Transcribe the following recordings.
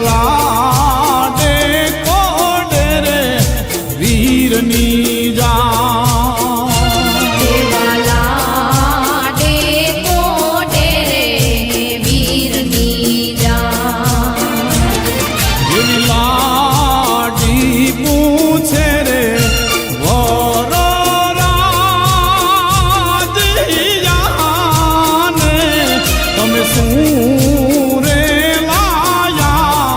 લાડે કોડે રે વીરની જા લાડે કોડે રે વીરની જા એવી લાડી પૂછે રે વરો રાજિયાને તમે શું રે લાયા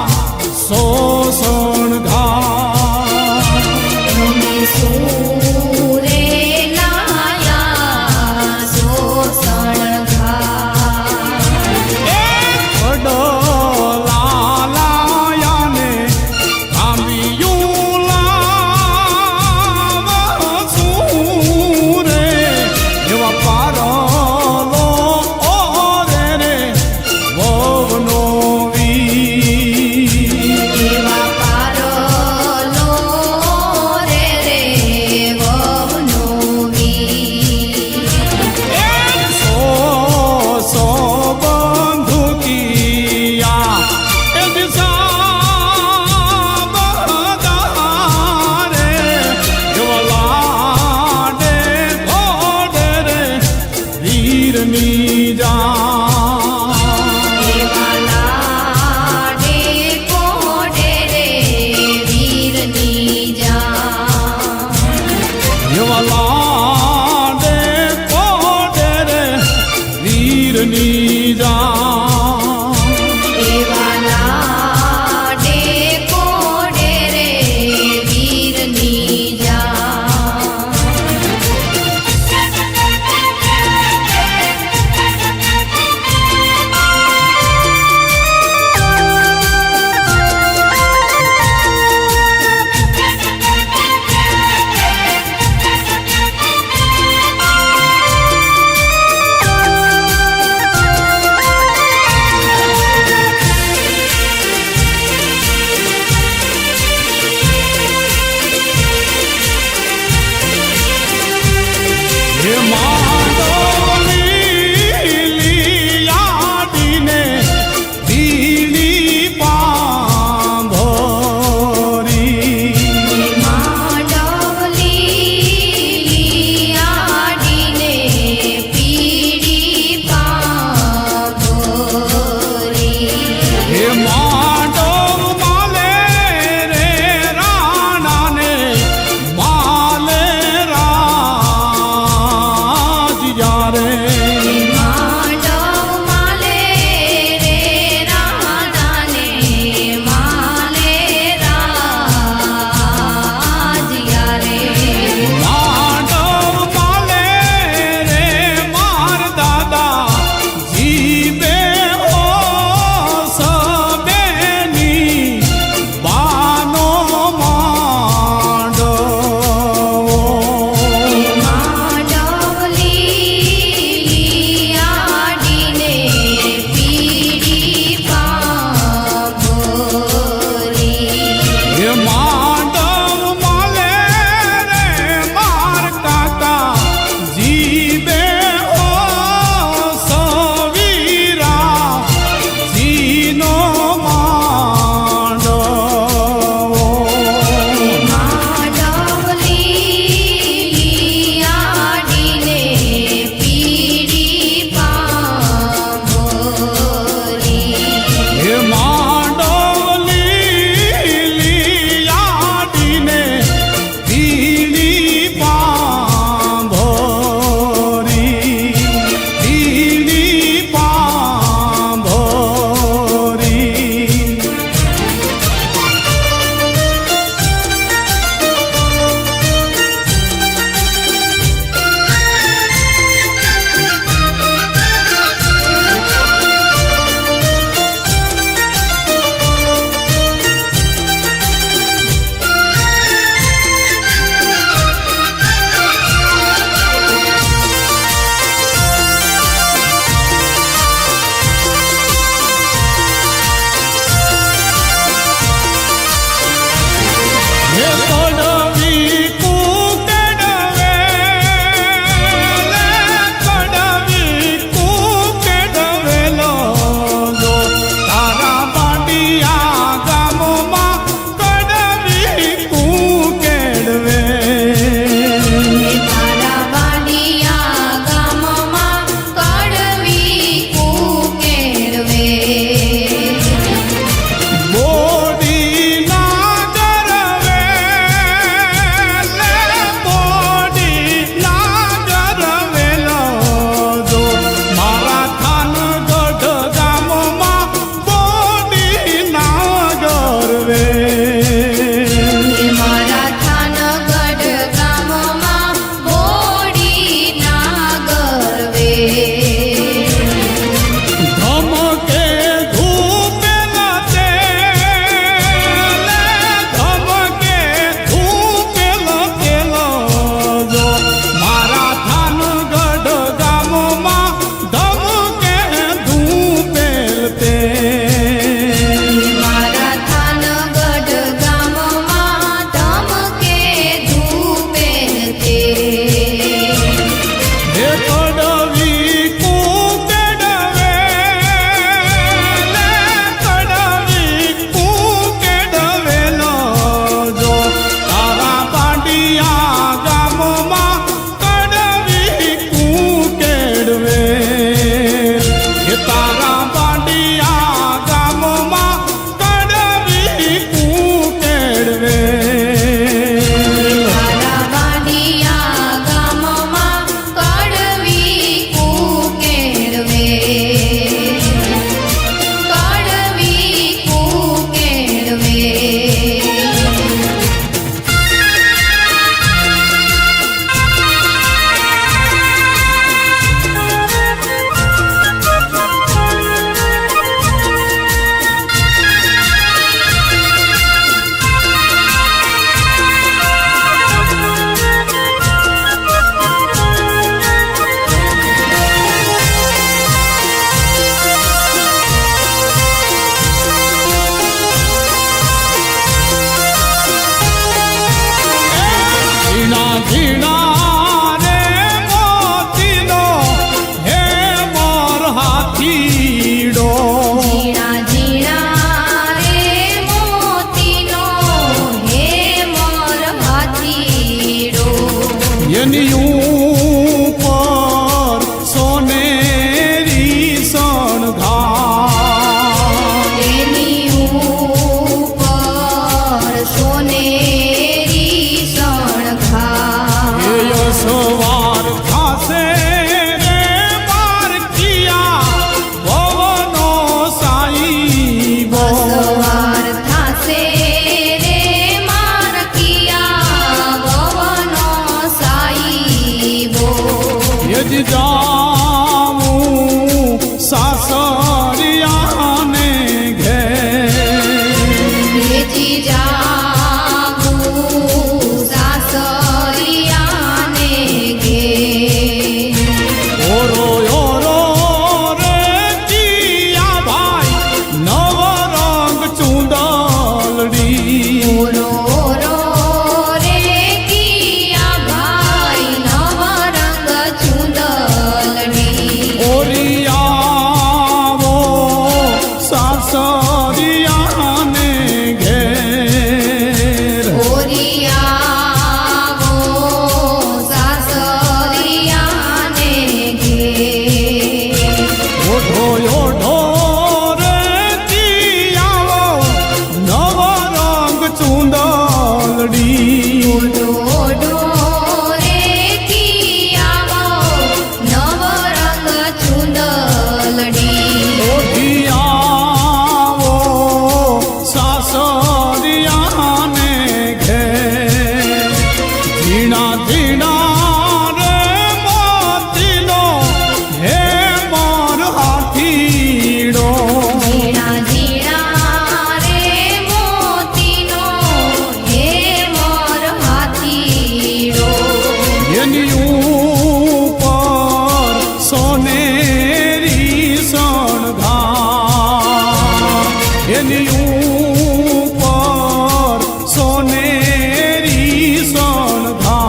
ઉપર સોનેરી શણગાર.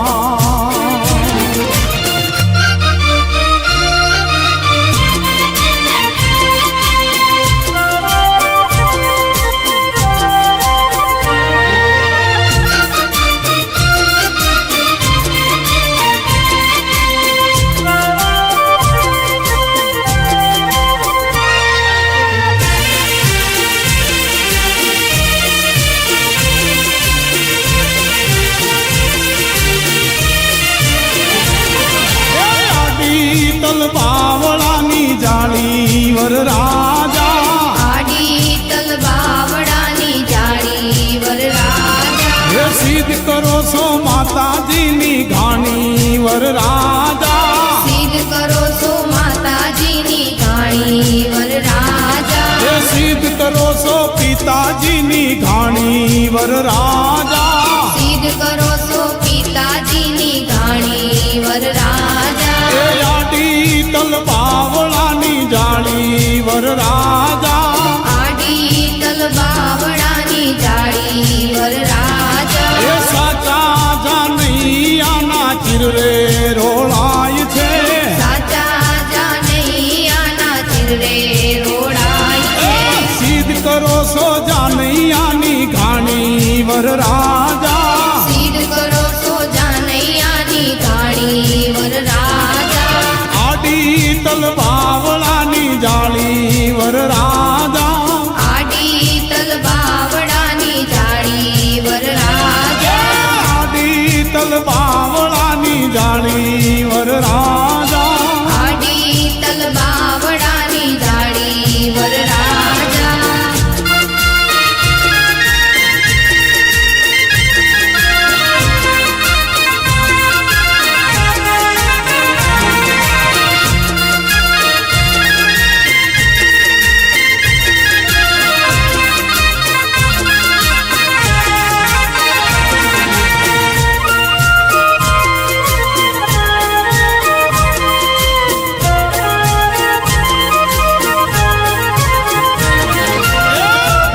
બાવળાની જાળી વર રાજા, આડી તલ બાવડાની જાળી વર રાજા. હે સિદ્ધ કરો છો માતાજીની ઘાણી વર રાજા, સિદ્ધ કરો છો માતાજીની ઘાણી વર રાજા. હે સિદ્ધ કરો છો પિતાજીની ઘાણી વર રાજા, સિદ્ધ કરો છો પિતાજીની ઘાણી વર રાજા. હે આડી તલ બાવળાની જાળી વર રાજા, આડી તલ બાવડાની જાળી વર રાજા. એ સાચા જાનૈયાના ચિરરે રોળાય છે, સાચા જાનૈયાના ચિરરે રોડાય છે. સિદ્ધ કરો છો જાનૈયાની ઘાણી વર રાજા, સિદ્ધ કરો છો જાનૈયાની ઘાણી વર રાજા. આડી તલ બાવળાની જાળી વર રાજા, આડી તલ બાવડાની જાળી વર રાજા. આડી તલ બાવળાની જાળી વર રાજા. આડી તલ બાવડાની જાળી વર રાજા.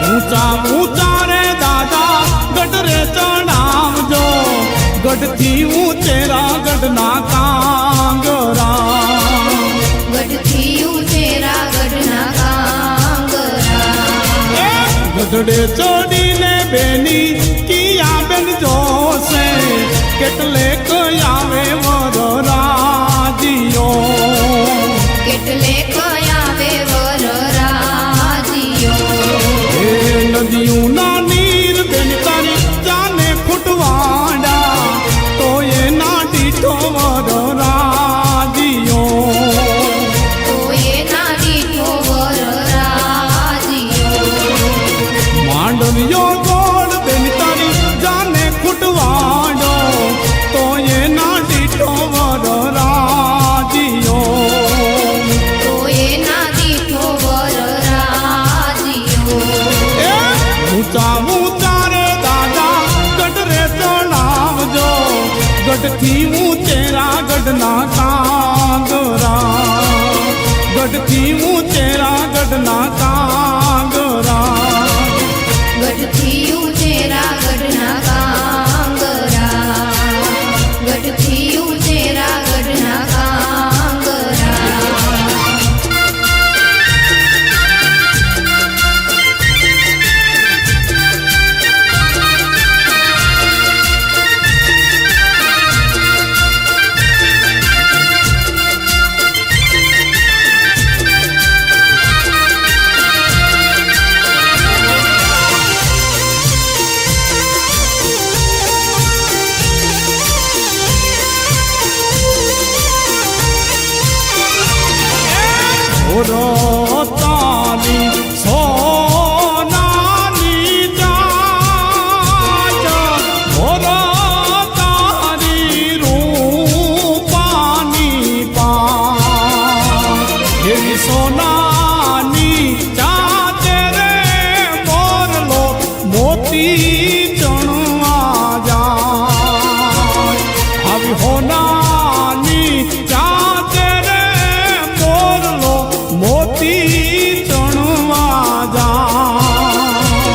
ઊંચા ઊંચા રે દાદા ગઢ રે ચણાવજો, ગઢથી ઊંચેરા ગઢના કાંગરા. ગઢથી ઉચેરા ગઢના કાંગરા. ગઢડે ચડીને બેની કિયા બેન જોશે, કેટલે કયાવે વર રાજીઓ. કેટલે કયાવે વર રાજીઓ. એ નદીઓના નીર બેન તારી જાને ફૂટવાડા, તો એના દીઠો વર રાજીઓ. તો એના દીઠો વર રાજીઓ. માંડવીઓ ગોળ બેન તારી જાને ફૂટવાડો, તો એના દીઠો વર રાજીઓ. તો એના દીઠો વર રાજીઓ. એ ઊંચા ઊંચા રે દાદા ગઢ રે ચડાવજો, ગઢથી ઊંચેરા ગઢના કાંગરા. ગઢથી ઊંચેરા ગઢના કાંગરા. ગઢથી ઉચેરા ગઢના કાંગરા. ગઢથી ઉચેરા ગઢના કાંગરા. તારી સોનાની જાત, તારી રૂપાની પાત. એવી સોનાની જાત રે મોરલો મોતી ચણવા જાય. આવી હોનાની જાત રે મોરલો મોતી ચણવા જાય.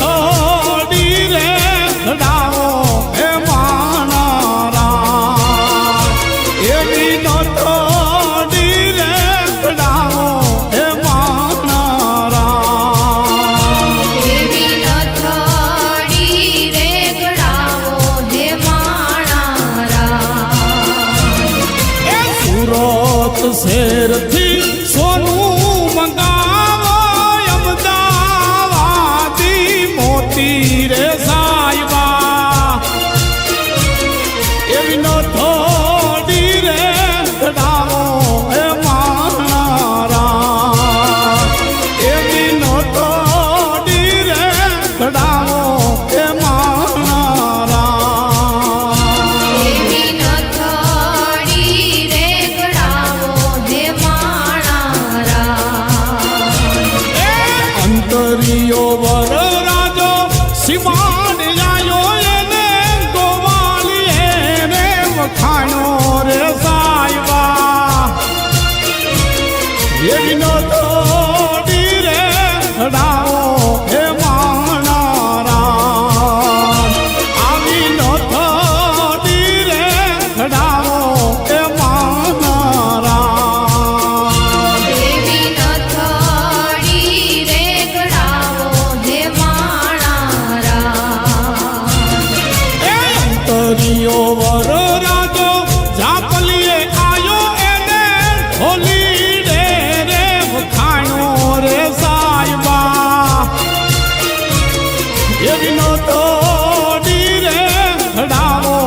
થોડી રે ઘડાવો હે માણારા એવી નો થોડી રે ઘડાવો હે માણારા એવી નથડી રે ગળાવો હે માણારા એ સુરત શહેરથી સોનું મંગાવો અમદાવાદી મોતી રે સાહેબા એવી નો થોડી રે ઘડાવો હે માણારા એવી નો થોડી રે ઘડાવો હે માણારા એવી નથડી રે ગળાવો હે માણારા અંતરિયો વર રાજો સિમાડ આયો એને ગોવાલી એને વખાણ્યો રે સાહેબા એવી નો થોડી રે ઘડાવો હે માણારા આવી નો થોડી રે ઘડાવો હે માણારા એવી નથડી રે ગળાવો હે માણારા એ અંતરિયો વર રાજો ઝાપલીએ આયો એને હોલી રે રે વખાણ્યો રે સાહેબા એવી નો થોડી રે ઘડાવો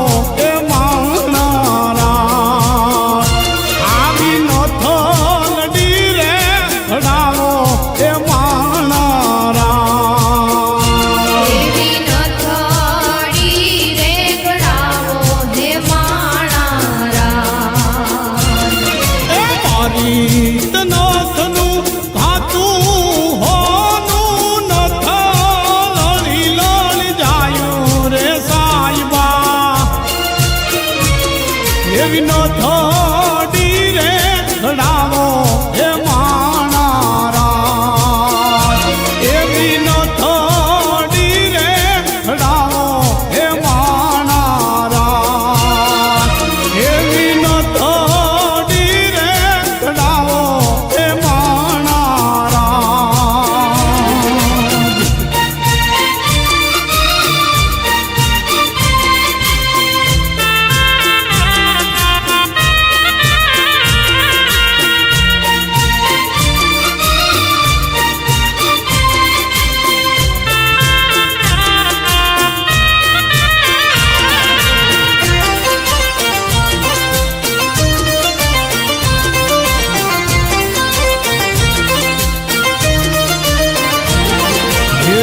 એ માણારા આવી નો થોડી રે ઘડાવો એ માણારા એવી નથડી રે ગળાવો હે માણારા એ મારી નથનું ભાતું હોનું નથ લળી લળી જાયું રે સાહેબા એવી નો થોડી રે ઘડાવો હે માણારા એવી નો થોડી રે ઘડાવો હે માણારા એવી નો થોડી રે ઘડાવો હે માણારા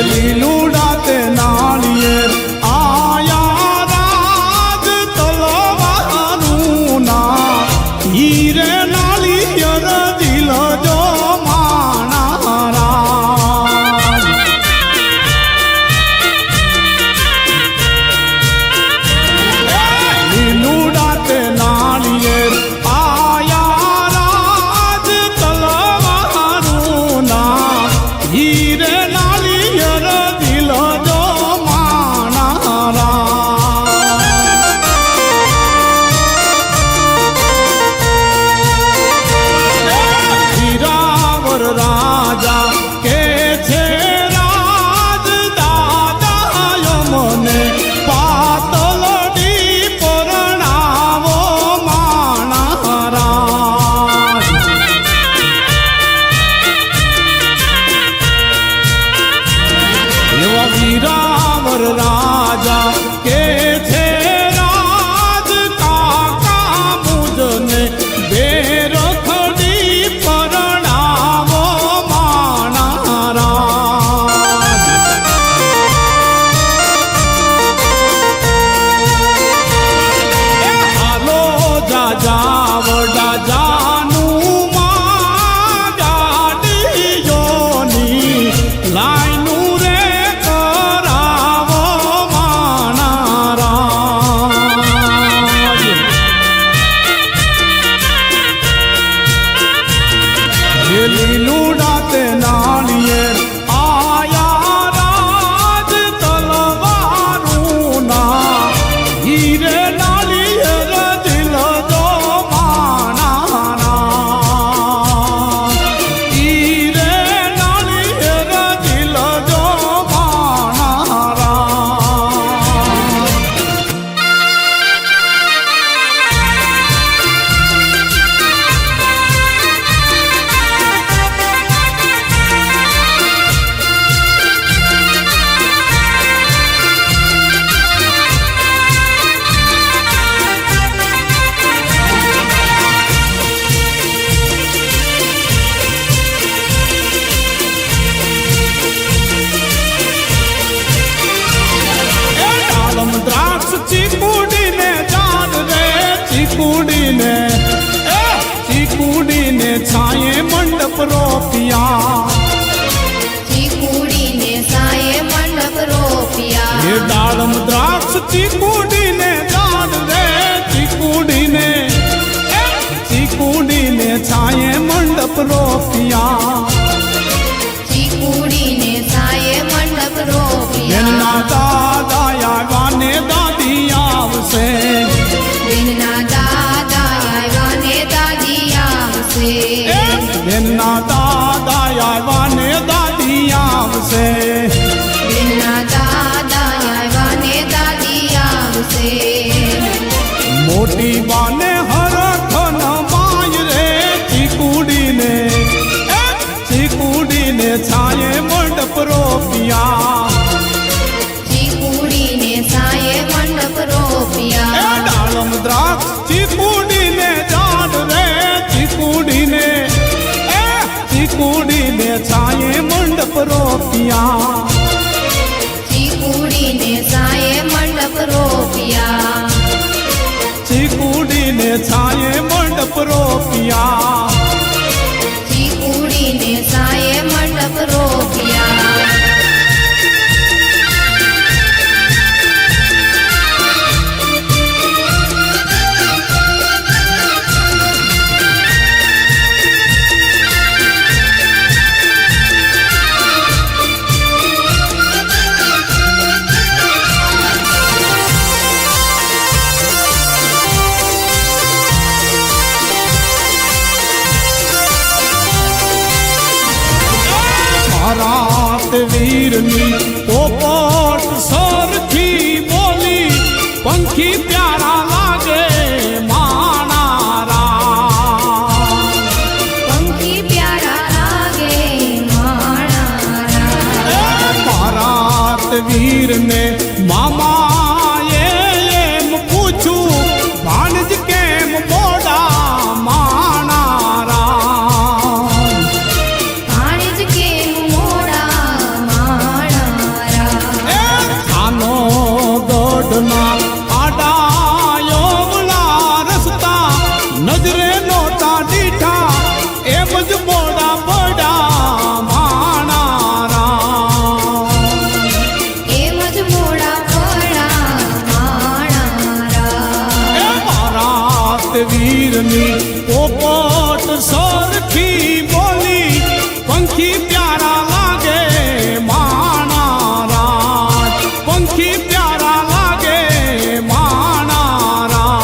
લીલુડા તે નાળિયેર આયા રાજ તલવારું ના હીરે નાળિયેર દિલ જો માણારા લીલુડા તે નાળિયેર આયા રાજ તલવારું ના હીરે નાળિયેર દિલ જો માણારા હીરાવર રાજા કે છે રાજ દાદા મને પાતલડી પરણાવો માણારા એવા વીરાવર રાજા કે છે રાજ કાકા મુજને બેરખડી પરણાવો માણારા એ હાલો જાવડા જાનું માં ગાડીઓની લાઈનું રે કરાવો ચીકુડીને જાડ રે ચીકુડીને ચીકુડીને છાયે મંડપ રોપિયા ચીકુડીને સાયે મંડપ રોપિયા એમના દાદા આવ્યા ને દાદી આવશે બેનના દાદા આવ્યા ને દાદી આવશે એમના દાદા આવ્યા ને દાદી આવશે બેનના દાદા આવ્યા ને દાદી આવશે મોટી બાને હરખ ન માય રે ચીકુડીને ચીકુડીને છાયે મંડપ રોપિયા ચીકુડીને સાયે મંડપ રોપિયા ડાળમ દ્રાક્ષ ચીકુડીને જાડ રે ચીકુડીને ચીકુડીને છાયે મંડપ રોપિયા ચીકુડીને સાયે મંડપ રોપિયા ચીકુડીને છાયે મંડપ રોપિયા ચીકુડીને સાયે મંડપ રોપિયા રાત વીરની પોપટ સરખી બોલી પંખી પ્યારા લાગે માણારા પંખી પ્યારા લાગે માણારા રાત વીરને મામાએ એમ પૂછું ભાણજ કેમ મોડા માણારા ભાણેજ કેમ મોડા માણારા આનો ગઢના આડાયોવલા રસ્તા નજરે નોતા દીઠા એમ જ મોડા પડા માણારા એમ જ મોડા પડા માણારા રાત વીરની પોપટ સરખી બોલી પંખી પ્યારા લાગે માણારા પંખી પ્યારા લાગે માણારા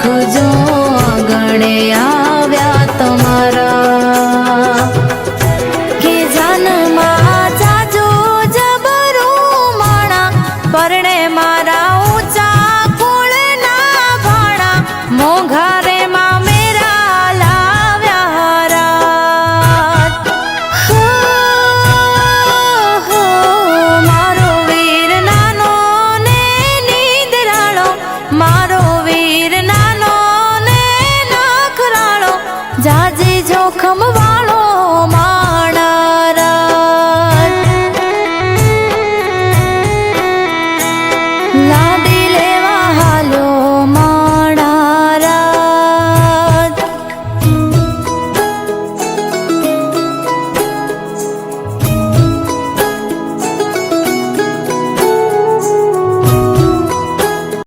રાખજો આંગણે